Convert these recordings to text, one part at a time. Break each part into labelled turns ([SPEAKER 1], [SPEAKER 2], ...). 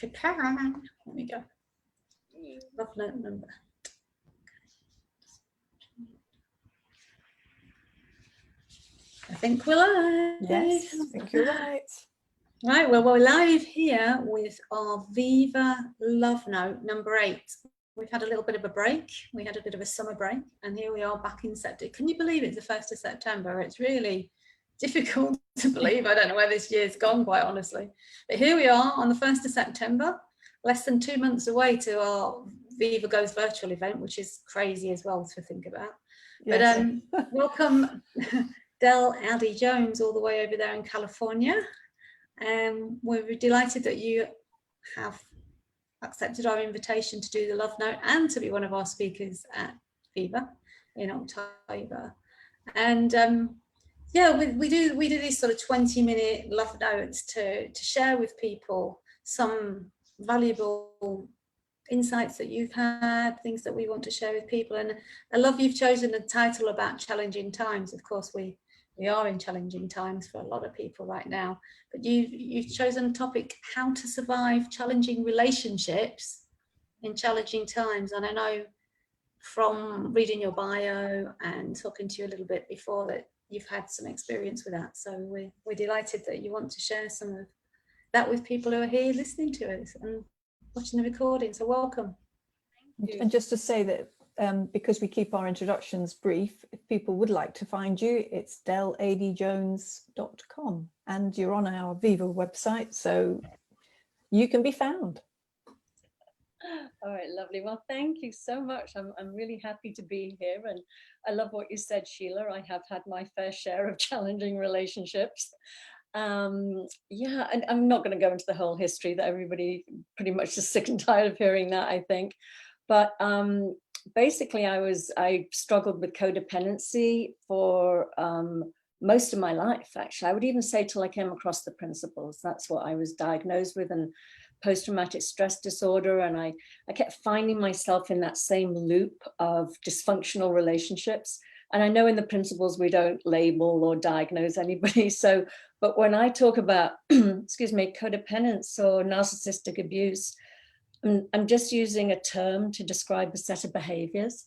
[SPEAKER 1] prepare. There we go. Love note number. I think we're live.
[SPEAKER 2] Yes, I think you're right.
[SPEAKER 1] Right, well, we're live here with our Viva Love Note number 8. We've had a little bit of a break. We had a bit of a summer break, and here we are back in September. Can you believe it's the 1st of September? It's really difficult to believe. I don't know where this year's gone, quite honestly. But here we are on the 1st of September, less than 2 months away to our Viva Goes virtual event, which is crazy as well to think about. Yes. But welcome, Adey-Jones, all the way over there in California. We're delighted that you have accepted our invitation to do the Love Note and to be one of our speakers at Viva in October. And yeah, we do these sort of 20-minute Love Notes to share with people some valuable insights that you've had, things that we want to share with people. And I love you've chosen a title about challenging times. Of course, we are in challenging times for a lot of people right now, but you've chosen a topic, how to survive challenging relationships in challenging times. And I know from reading your bio and talking to you a little bit before that you've had some experience with that. So we're delighted that you want to share some of that with people who are here listening to us and watching the recording. So welcome.
[SPEAKER 2] And just to say that because we keep our introductions brief, if people would like to find you, it's Adey-Jones.com, and you're on our Viva website, so you can be found.
[SPEAKER 3] All right, lovely. Well, thank you so much. I'm really happy to be here, and I love what you said, Sheila. I have had my fair share of challenging relationships. Yeah, and I'm not going to go into the whole history that everybody pretty much is sick and tired of hearing that, I think. But basically, I struggled with codependency for most of my life, actually. I would even say till I came across the principles. That's what I was diagnosed with, and post-traumatic stress disorder. And I kept finding myself in that same loop of dysfunctional relationships. And I know in the principles we don't label or diagnose anybody. So, but when I talk about, excuse me, codependence or narcissistic abuse, I'm just using a term to describe a set of behaviors.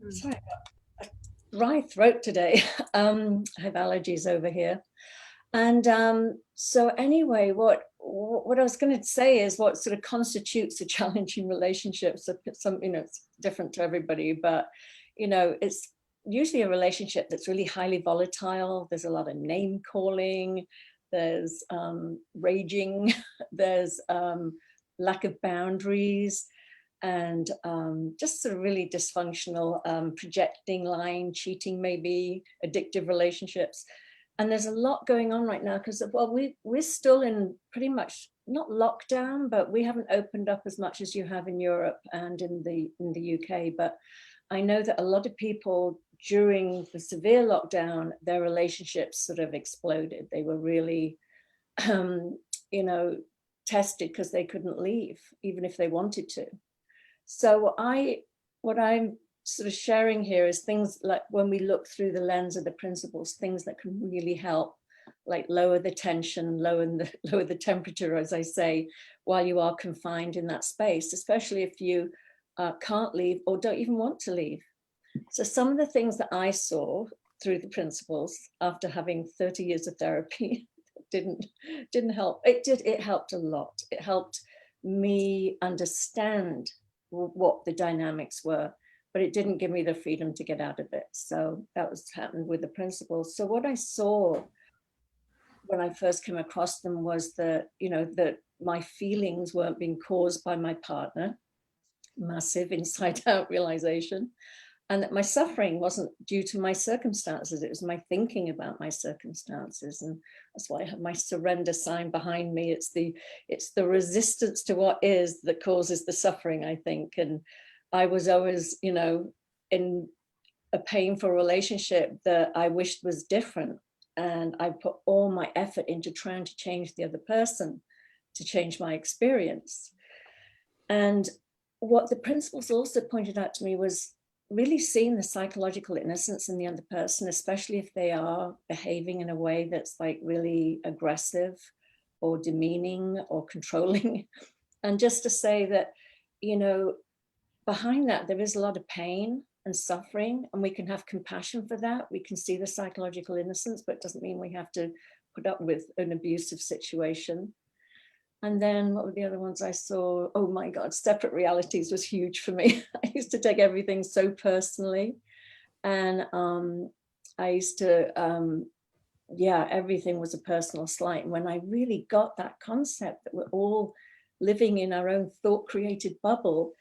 [SPEAKER 3] Sorry, I've got a dry throat today. I have allergies over here. And so anyway, what I was going to say is what sort of constitutes a challenging relationship. So some, it's different to everybody, but, it's usually a relationship that's really highly volatile. There's a lot of name calling, there's raging, there's lack of boundaries, and just sort of really dysfunctional, projecting, lying, cheating, maybe addictive relationships. And there's a lot going on right now because, well, we're still in pretty much not lockdown, but we haven't opened up as much as you have in Europe and in the UK. But I know that a lot of people during the severe lockdown, their relationships sort of exploded. They were really, tested because they couldn't leave, even if they wanted to. So what I'm sort of sharing here is things like when we look through the lens of the principles, things that can really help, like lower the tension, lower the temperature, as I say, while you are confined in that space, especially if you can't leave or don't even want to leave. So some of the things that I saw through the principles after having 30 years of therapy didn't help. It helped a lot. It helped me understand what the dynamics were, but it didn't give me the freedom to get out of it. So that was happened with the principles. So what I saw when I first came across them was that, that my feelings weren't being caused by my partner, massive inside out realization, and that my suffering wasn't due to my circumstances. It was my thinking about my circumstances. And that's why I have my surrender sign behind me. It's the resistance to what is that causes the suffering, I think. And I was always, in a painful relationship that I wished was different. And I put all my effort into trying to change the other person, to change my experience. And what the principles also pointed out to me was really seeing the psychological innocence in the other person, especially if they are behaving in a way that's like really aggressive or demeaning or controlling. And just to say that, you know, behind that, there is a lot of pain and suffering, and we can have compassion for that. We can see the psychological innocence, but it doesn't mean we have to put up with an abusive situation. And then what were the other ones I saw? Oh my God, separate realities was huge for me. I used to take everything so personally. And I used to, yeah, everything was a personal slight. And when I really got that concept that we're all living in our own thought created bubble,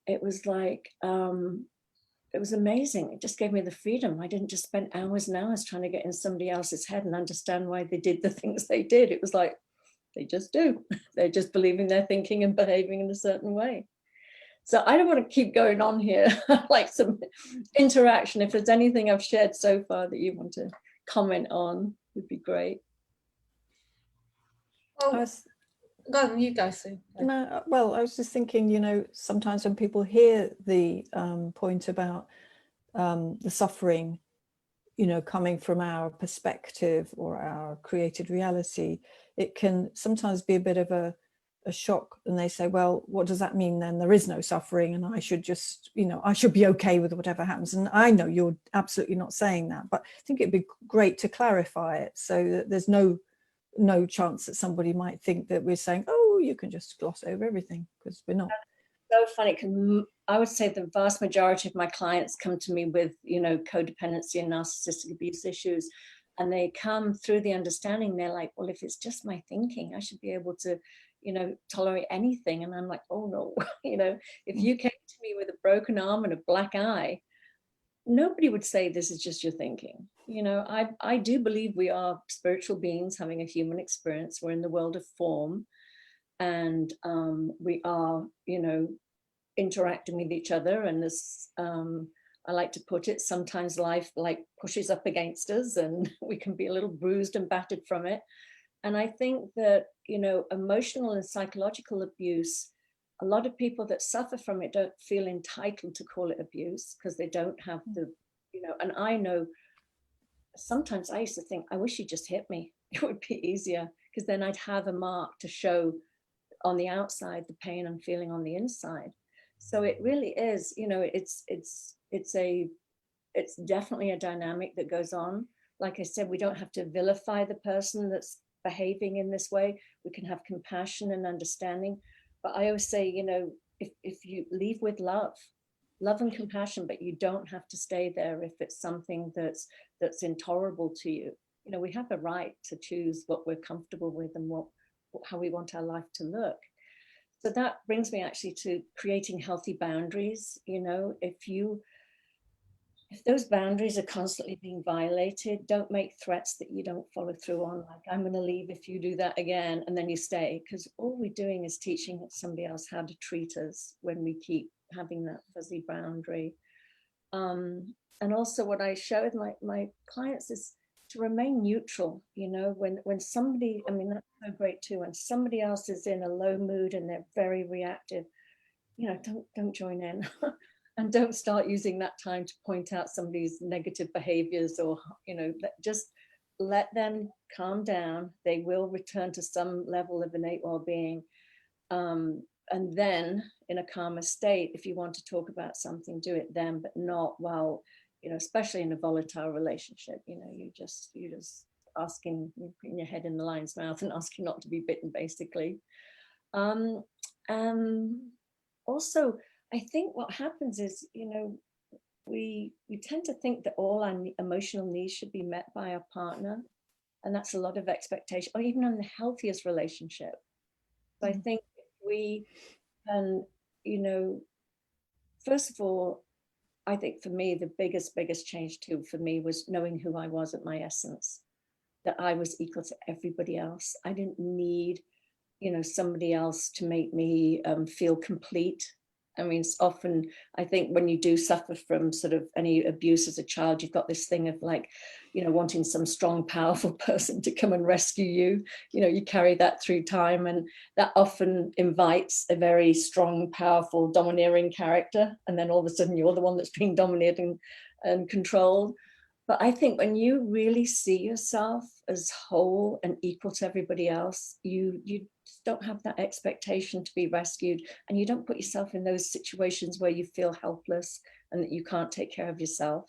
[SPEAKER 3] it was like, it was amazing. It just gave me the freedom. I didn't just spend hours and hours trying to get in somebody else's head and understand why they did the things they did. It was like, they just do. They're just believing they're thinking and behaving in a certain way. So I don't want to keep going on here. Like some interaction. If there's anything I've shared so far that you want to comment on, would be great.
[SPEAKER 1] Well, go on, you go, Sue.
[SPEAKER 2] No, well, I was just thinking, you know, sometimes when people hear the point about the suffering, you know, coming from our perspective or our created reality, it can sometimes be a bit of a shock. And they say, well, what does that mean then? There is no suffering and I should just, you know, I should be okay with whatever happens. And I know you're absolutely not saying that, but I think it'd be great to clarify it so that there's no chance that somebody might think that we're saying, oh, you can just gloss over everything, because we're not.
[SPEAKER 3] So funny, because I would say the vast majority of my clients come to me with, you know, codependency and narcissistic abuse issues, and they come through the understanding. They're like, well, if it's just my thinking, I should be able to, you know, tolerate anything. And I'm like, oh no, you know, if you came to me with a broken arm and a black eye, nobody would say this is just your thinking. You know, I do believe we are spiritual beings having a human experience. We're in the world of form, and we are, you know, interacting with each other. And as I like to put it, sometimes life like pushes up against us and we can be a little bruised and battered from it. And I think that, you know, emotional and psychological abuse, a lot of people that suffer from it don't feel entitled to call it abuse because they don't have the, you know, and I know sometimes I used to think, I wish you just hit me. It would be easier, because then I'd have a mark to show on the outside the pain I'm feeling on the inside. So it really is, you know, it's definitely a dynamic that goes on. Like I said, we don't have to vilify the person that's behaving in this way. We can have compassion and understanding. But I always say, you know, if you leave with love and compassion, but you don't have to stay there if it's something that's intolerable to you. You know, we have a right to choose what we're comfortable with and how we want our life to look. So that brings me actually to creating healthy boundaries. You know, if those boundaries are constantly being violated, don't make threats that you don't follow through on, like, I'm going to leave if you do that again, and then you stay, because all we're doing is teaching somebody else how to treat us when we keep having that fuzzy boundary. And also what I show with my clients is to remain neutral. You know, when somebody, I mean, that's so great too, when somebody else is in a low mood and they're very reactive, you know, don't join in. And don't start using that time to point out somebody's negative behaviors, or, you know, just let them calm down. They will return to some level of innate well-being. And then in a calmer state, if you want to talk about something, do it then, but not while, you know, especially in a volatile relationship, you know, you just asking, you're putting your head in the lion's mouth and asking not to be bitten, basically. Also, I think what happens is, you know, we tend to think that all our emotional needs should be met by our partner. And that's a lot of expectation, or even in the healthiest relationship. So I think if we can, you know, first of all, I think for me, the biggest change too for me was knowing who I was at my essence, that I was equal to everybody else. I didn't need, you know, somebody else to make me feel complete. I mean, it's often, I think when you do suffer from sort of any abuse as a child, you've got this thing of like, you know, wanting some strong, powerful person to come and rescue you. You know, you carry that through time, and that often invites a very strong, powerful, domineering character. And then all of a sudden you're the one that's being dominated and controlled. But I think when you really see yourself as whole and equal to everybody else, you just don't have that expectation to be rescued, and you don't put yourself in those situations where you feel helpless and that you can't take care of yourself.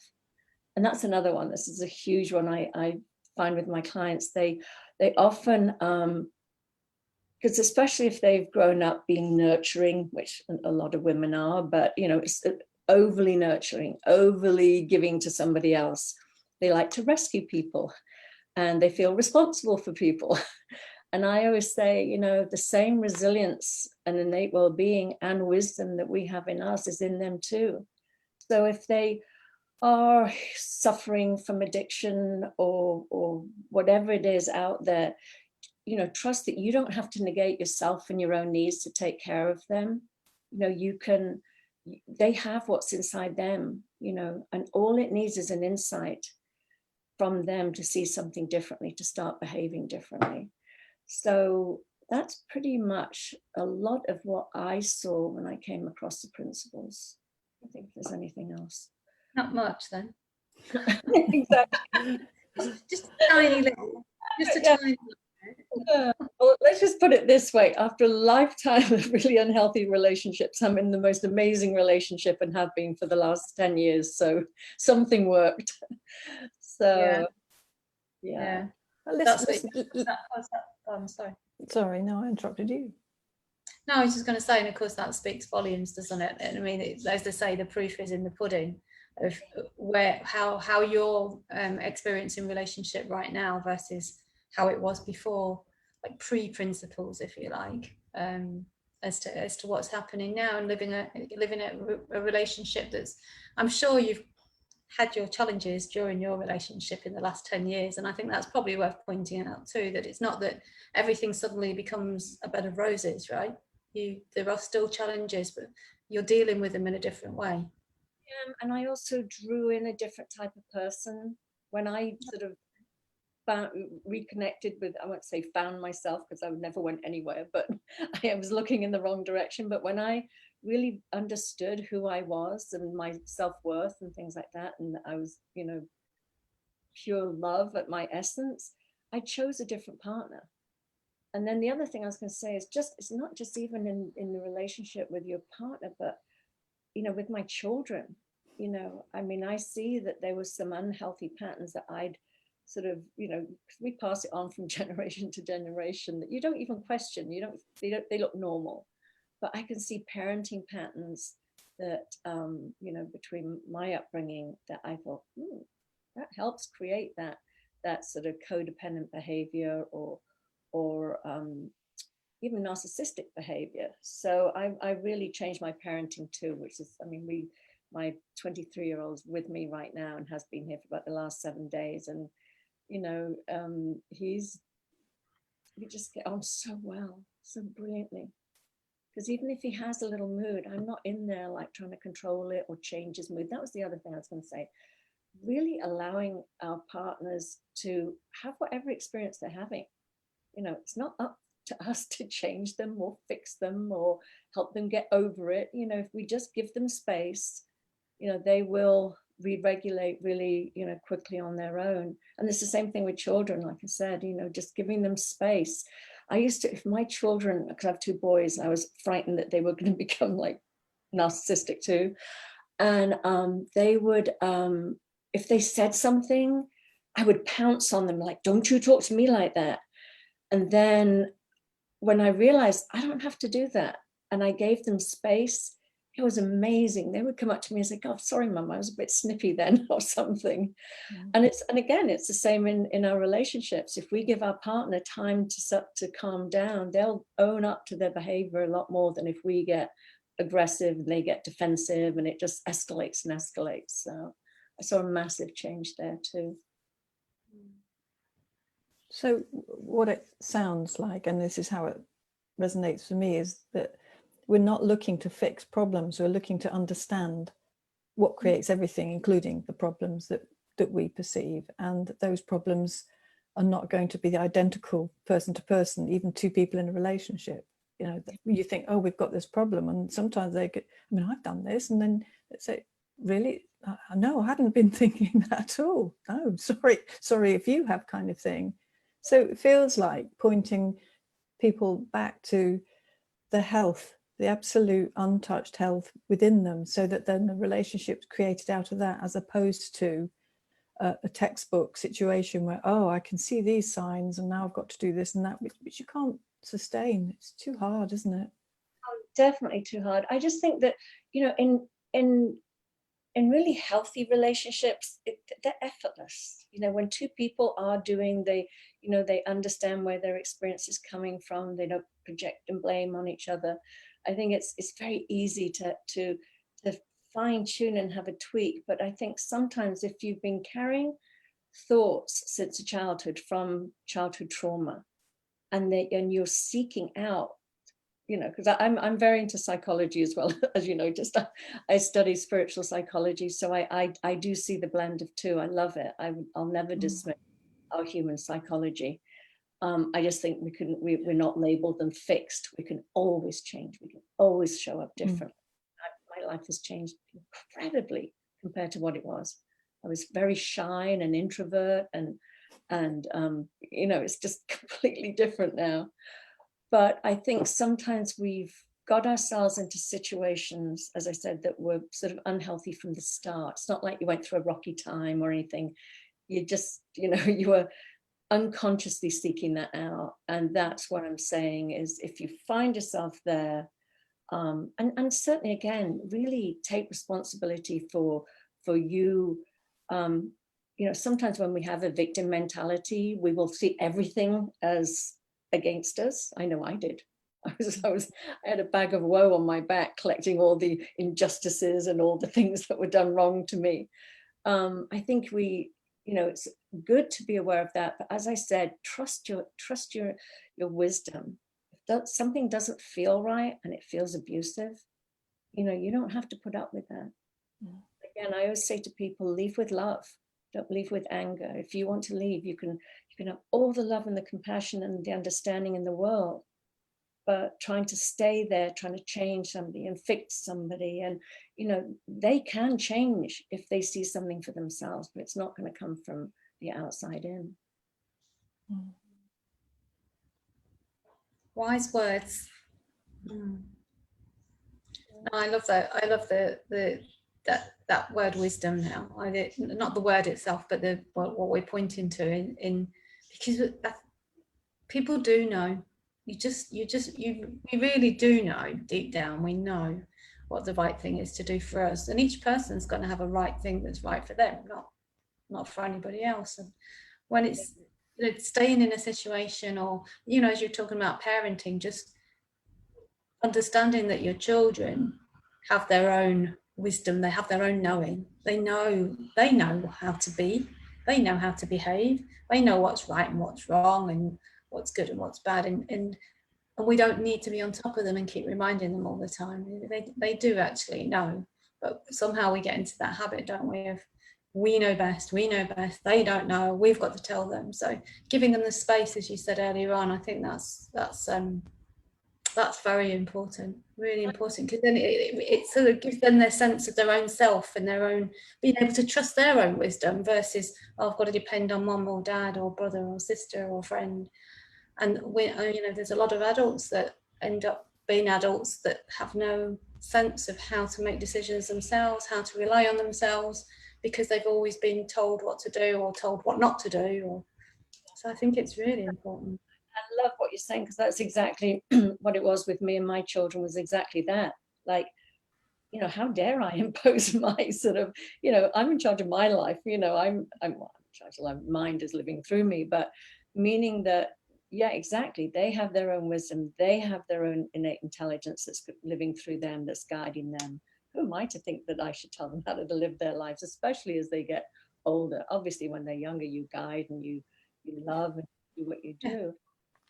[SPEAKER 3] And that's another one. This is a huge one I find with my clients. They often, because especially if they've grown up being nurturing, which a lot of women are, but it's overly nurturing, overly giving to somebody else. They like to rescue people and they feel responsible for people. And I always say, the same resilience and innate well-being and wisdom that we have in us is in them too. So if they are suffering from addiction or whatever it is out there, trust that you don't have to negate yourself and your own needs to take care of them. They have what's inside them, and all it needs is an insight from them to see something differently, to start behaving differently. So that's pretty much a lot of what I saw when I came across the principles. I think if there's anything else.
[SPEAKER 1] Not much then.
[SPEAKER 3] Exactly.
[SPEAKER 1] Just a tiny little, just a tiny little.
[SPEAKER 3] Well, let's just put it this way. After a lifetime of really unhealthy relationships, I'm in the most amazing relationship and have been for the last 10 years. So something worked. So, yeah.
[SPEAKER 2] Well,
[SPEAKER 1] I'm sorry.
[SPEAKER 2] Sorry, no, I interrupted you.
[SPEAKER 1] No, I was just going to say, and of course that speaks volumes, doesn't it? And I mean, as they say, the proof is in the pudding of how you're experiencing relationship right now versus how it was before, like pre-principles, if you like, as to what's happening now, and living a relationship that's, I'm sure you've had your challenges during your relationship in the last 10 years. And I think that's probably worth pointing out too, that it's not that everything suddenly becomes a bed of roses, right? There are still challenges, but you're dealing with them in a different way.
[SPEAKER 3] And I also drew in a different type of person when I sort of reconnected with, I won't say found myself because I never went anywhere, but I was looking in the wrong direction. But when I really understood who I was and my self-worth and things like that, and I was, pure love at my essence, I chose a different partner. And then the other thing I was going to say is it's not just even in the relationship with your partner, but, with my children, I mean, I see that there was some unhealthy patterns that I'd sort of, we pass it on from generation to generation that you don't even question, they look normal. But I can see parenting patterns that, between my upbringing that I thought, that helps create that sort of codependent behavior or even narcissistic behavior. So I really changed my parenting too, which is, my 23-year-old's with me right now and has been here for about the last 7 days. And, we just get on so well, so brilliantly. Because even if he has a little mood, I'm not in there like trying to control it or change his mood. That was the other thing I was going to say. Really allowing our partners to have whatever experience they're having. It's not up to us to change them or fix them or help them get over it. If we just give them space, they will re-regulate really, quickly on their own. And it's the same thing with children, like I said, just giving them space. I used to, if my children, because I have 2 boys, I was frightened that they were going to become like narcissistic too. And they would, if they said something, I would pounce on them like, don't you talk to me like that. And then when I realized I don't have to do that, and I gave them space, it was amazing. They would come up to me and say, "God, sorry, Mum, I was a bit snippy then," or something. Mm-hmm. And again, it's the same in our relationships. If we give our partner time to calm down, they'll own up to their behavior a lot more than if we get aggressive and they get defensive, and it just escalates and escalates. So I saw a massive change there too.
[SPEAKER 2] So what it sounds like, and this is how it resonates for me, is that we're not looking to fix problems. We're looking to understand what creates everything, including the problems that we perceive. And those problems are not going to be identical person to person, even 2 people in a relationship. You think, oh, we've got this problem. And sometimes they get, I've done this. And then let's say, really? No, I hadn't been thinking that at all. No, sorry if you have, kind of thing. So it feels like pointing people back to the health, the absolute untouched health within them, so that then the relationship's created out of that, as opposed to a textbook situation where, oh, I can see these signs and now I've got to do this and that, which you can't sustain. It's too hard, isn't it?
[SPEAKER 3] Oh, definitely too hard. I just think that, you know, in really healthy relationships, they're effortless. You know, when two people are doing, you know, they understand where their experience is coming from. They don't project and blame on each other. I think it's very easy to fine tune and have a tweak. But I think sometimes if you've been carrying thoughts since childhood, from childhood trauma, and you're seeking out, you know, because I'm very into psychology as well, as you know, just I study spiritual psychology, so I do see the blend of two. I love it. I'll never dismiss our human psychology. I just think we're not labeled and fixed. We can always change. We can always show up differently. My life has changed incredibly compared to what it was. I was very shy and an introvert, and you know, it's just completely different now. But I think sometimes we've got ourselves into situations, as I said, that were sort of unhealthy from the start. It's not like you went through a rocky time or anything. You just, you know, you were unconsciously seeking that out. And that's what I'm saying is, if you find yourself there, and certainly, again, really take responsibility for you. You know, sometimes when we have a victim mentality, we will see everything as against us. I know I did. I had a bag of woe on my back, collecting all the injustices and all the things that were done wrong to me. I think you know, it's good to be aware of that. But as I said, trust your wisdom. If something doesn't feel right and it feels abusive, you know, you don't have to put up with that. Again, I always say to people, leave with love. Don't leave with anger. If you want to leave, you can have all the love and the compassion and the understanding in the world. But trying to stay there, trying to change somebody and fix somebody, and, you know, they can change if they see something for themselves, but it's not going to come from the outside in.
[SPEAKER 1] Wise words. No, I love that. I love that word wisdom now. Not the word itself, but what we're pointing to in because people do know. You really do know deep down. We know what the right thing is to do for us, and each person's going to have a right thing that's right for them, not for anybody else. And when it's, you know, staying in a situation, or, you know, as you're talking about parenting, just understanding that your children have their own wisdom, they have their own knowing. They know how to be, they know how to behave, they know what's right and what's wrong, and what's good and what's bad, and we don't need to be on top of them and keep reminding them all the time. They do actually know, but somehow we get into that habit, don't we, of we know best, they don't know, we've got to tell them. So giving them the space, as you said earlier on, I think that's very important, really important, because then it sort of gives them their sense of their own self and their own being able to trust their own wisdom, versus, oh, I've got to depend on mum or dad or brother or sister or friend. And you know, there's a lot of adults that end up being adults that have no sense of how to make decisions themselves, how to rely on themselves, because they've always been told what to do or told what not to do. So I think it's really important.
[SPEAKER 3] I love what you're saying, because that's exactly what it was with me and my children, was exactly that. Like, you know, how dare I impose my sort of, you know, I'm in charge of my life, you know, I'm in charge of my mind is living through me, but meaning that, yeah, exactly, they have their own wisdom, they have their own innate intelligence that's living through them, that's guiding them. Who am I to think that I should tell them how to live their lives, especially as they get older? Obviously, when they're younger, you guide and you love and do what you do. Yeah.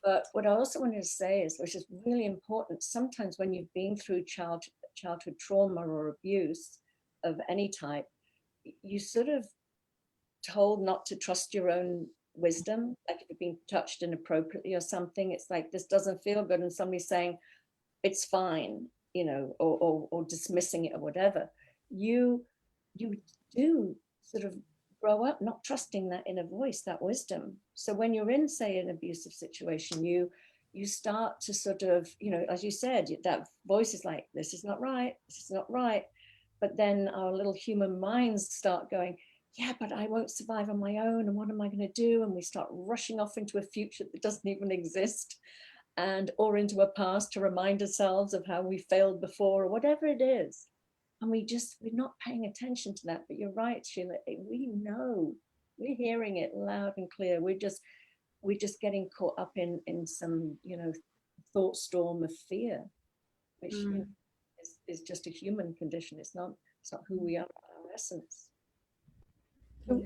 [SPEAKER 3] But what I also wanted to say is, which is really important, sometimes when you've been through childhood trauma or abuse of any type, you sort of told not to trust your own wisdom. Like if you've been touched inappropriately or something, it's like, this doesn't feel good, and somebody's saying it's fine, you know, or dismissing it or whatever. You you do sort of grow up not trusting that inner voice, that wisdom. So when you're in, say, an abusive situation, you start to sort of, you know, as you said, that voice is like, this is not right, this is not right. But then our little human minds start going, yeah, but I won't survive on my own, and what am I going to do? And we start rushing off into a future that doesn't even exist, and or into a past to remind ourselves of how we failed before, or whatever it is. And we're not paying attention to that. But you're right, Sheila, we know, we're hearing it loud and clear. We're just getting caught up in some, you know, thought storm of fear, which you know, is just a human condition. It's not who we are, our essence.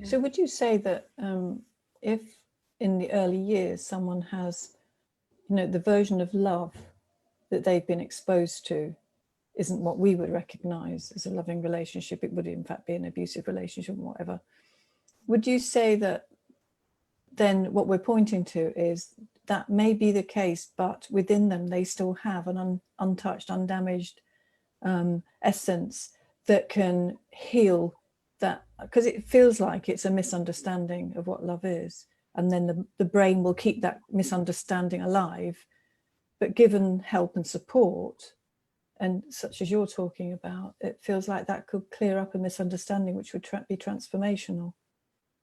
[SPEAKER 2] So would you say that if in the early years someone has, you know, the version of love that they've been exposed to isn't what we would recognize as a loving relationship, it would in fact be an abusive relationship or whatever, would you say that then what we're pointing to is that may be the case, but within them they still have an untouched, undamaged essence that can heal that, because it feels like it's a misunderstanding of what love is, and then the brain will keep that misunderstanding alive, but given help and support, and such as you're talking about, it feels like that could clear up a misunderstanding, which would be transformational.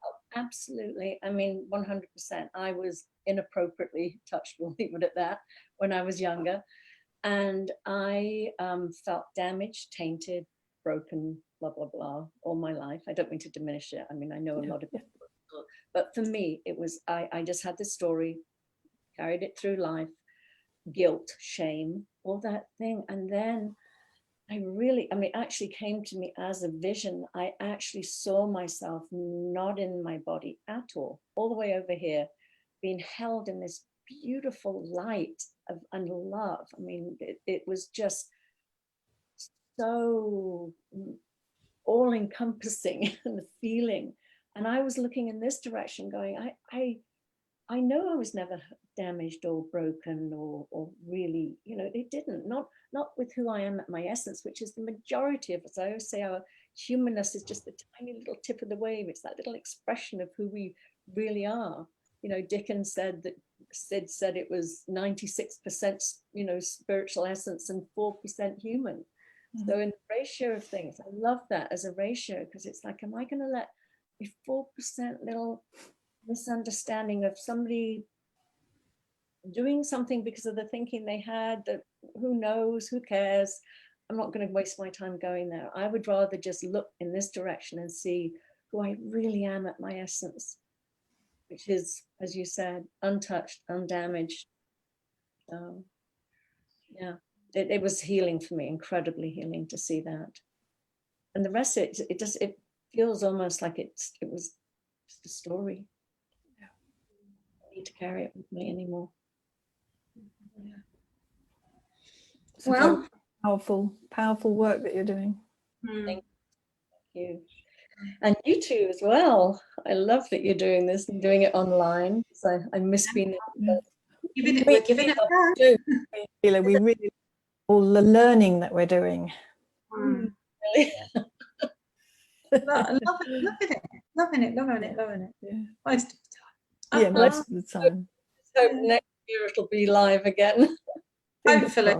[SPEAKER 3] Oh, absolutely. I mean, 100%. I was inappropriately touched, we'll leave it at that, when I was younger. And I felt damaged, tainted, broken, blah, blah, blah, all my life. I don't mean to diminish it. I mean, I know a lot of people, but for me, it was, I just had this story, carried it through life, guilt, shame, all that thing. And then it actually came to me as a vision. I actually saw myself not in my body at all the way over here, being held in this beautiful light and love. I mean, it was just so all-encompassing and the feeling. And I was looking in this direction going, I know I was never damaged or broken or really, you know, it didn't, not with who I am at my essence, which is the majority of us. I always say our humanness is just the tiny little tip of the wave. It's that little expression of who we really are. You know, Dickens said that Sid said it was 96%, you know, spiritual essence and 4% human. Mm-hmm. So in the ratio of things, I love that as a ratio, because it's like, am I going to let a 4% little misunderstanding of somebody doing something because of the thinking they had, that who knows, who cares? I'm not going to waste my time going there. I would rather just look in this direction and see who I really am at my essence, which is, as you said, untouched, undamaged. Yeah, it was healing for me, incredibly healing to see that. And the rest of it, it feels almost like it was just a story. Yeah. I don't need to carry it with me anymore. Yeah.
[SPEAKER 2] Well, powerful work that you're doing.
[SPEAKER 3] Thank you. And you too as well. I love that you're doing this and doing it online. So I miss being
[SPEAKER 1] we're giving it
[SPEAKER 2] a we really all the learning that we're doing.
[SPEAKER 3] Really?
[SPEAKER 1] Loving it. Yeah. Most of the time.
[SPEAKER 2] Yeah, most of the time.
[SPEAKER 3] So next year it'll be live again.
[SPEAKER 1] Hopefully.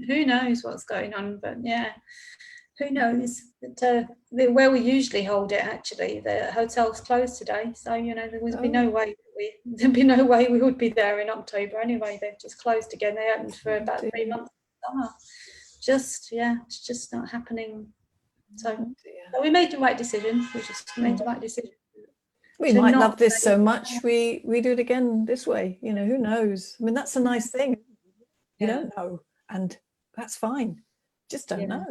[SPEAKER 1] Who knows what's going on, but yeah, who knows. But, where we usually hold it, actually, the hotel's closed today, so you know there would be no way we would be there in October anyway. They've just closed again. They opened for about 3 months of summer. It's just not happening. So we made the right decision. We just made the right decision.
[SPEAKER 2] We might love this so much we do it again this way. You know, who knows? I mean, that's a nice thing. You don't know, and that's fine. Just don't know.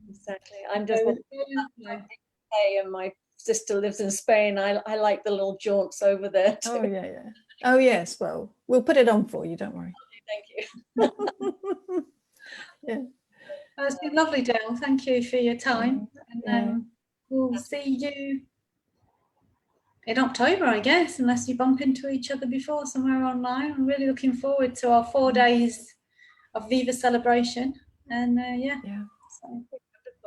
[SPEAKER 3] Exactly. I'm just and my sister lives in Spain. I like the little jaunts over there too.
[SPEAKER 2] Oh yeah. Oh yes. Well, we'll put it on for you. Don't worry.
[SPEAKER 3] Thank you.
[SPEAKER 2] Yeah.
[SPEAKER 1] It's been lovely, Dale. Thank you for your time, and we'll see you in October, I guess, unless you bump into each other before somewhere online. I'm really looking forward to our 4 days of Viva celebration, and So.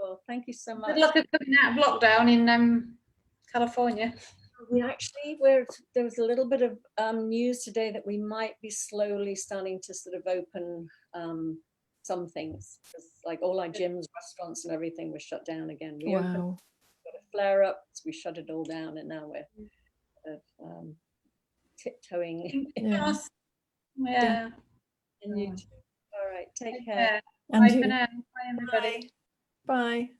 [SPEAKER 3] Sure. Thank you so much.
[SPEAKER 1] Good luck at coming out of lockdown in California.
[SPEAKER 3] We actually there was a little bit of news today that we might be slowly starting to sort of open some things, because like all our gyms, restaurants and everything was shut down again. We opened,
[SPEAKER 2] Wow.
[SPEAKER 3] got a flare up, so we shut it all down, and now we're tiptoeing.
[SPEAKER 2] Yeah.
[SPEAKER 1] Yeah.
[SPEAKER 3] And you too. All right, take care.
[SPEAKER 1] Yeah.
[SPEAKER 2] And
[SPEAKER 1] Bye for
[SPEAKER 2] you.
[SPEAKER 1] now. Bye, everybody.
[SPEAKER 2] Bye.